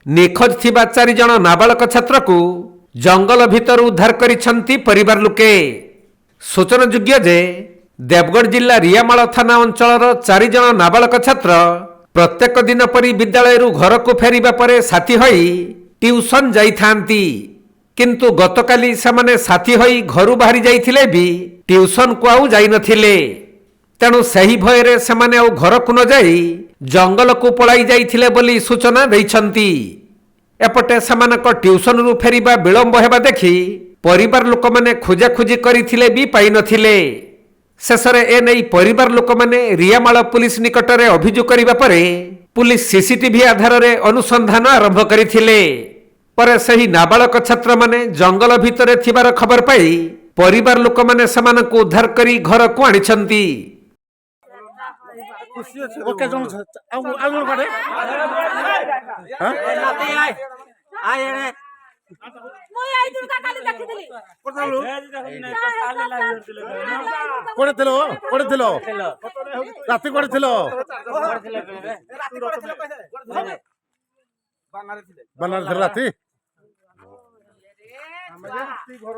निखोज थिबा 4 जण नाबालक छात्र को जंगल भितर उद्धार करिसंती परिवार लोके। सूचनायोग्य जे देवगढ़ जिला रियामाल थाना अंचल 4 जण नाबालक छात्र प्रत्येक दिन परी विद्यालय घर को फेरिबा परे साथी होई ट्यूशन जाइथांती, किंतु गतकाली सेमाने साथी होई घरु बाहरी जाइथिले भी ट्यूशन को आउ जाई नथिले। तेणु सही भୟରେ ସେମାନେ ଆଉ ଘରକୁ ନ ଯାଇ ଜଙ୍ଗଲକୁ ପଳାଇ ଯାଇଥିଲେ ବୋଲି ସୂଚନା ଦେଇଛନ୍ତି। ଏପଟେ ସେମାନଙ୍କ ଟ୍ୟୁସନରୁ ଫେରିବା ବିଳମ୍ବ ହେବା ଦେଖି ପରିବାର ଲୋକମାନେ ଖୋଜାଖୋଜି କରିଥିଲେ ବି ପାଇନଥିଲେ। ଶେଷରେ ଏନେଇ ପରିବାର ଲୋକମାନେ ରିୟାମାଳ ପୁଲିସ ନିକଟରେ ଅଭିଯୋଗ କରିବା ପରେ ପୁଲିସ ସିସିଟିଭି ଆଧାରରେ ଅନୁସନ୍ଧାନ ଆରମ୍ଭ କରିଥିଲେ। ପରେ ସେହି ନାବାଳକ ଛାତ୍ରମାନେ ଜଙ୍ଗଲ ଭିତରେ ଥିବାର ଖବର ପାଇ ପରିବାର ଲୋକମାନେ ସେମାନଙ୍କୁ ଉଦ୍ଧାର କରି ଘରକୁ ଆଣିଛନ୍ତି। ओके जों आगुल काटे हां आय रे মই আই দুর্গা কালি দেখিলি কোড়ে দিলো রাতে কোড়ে দিলো বানার ছিল রাতে আমরা ঘর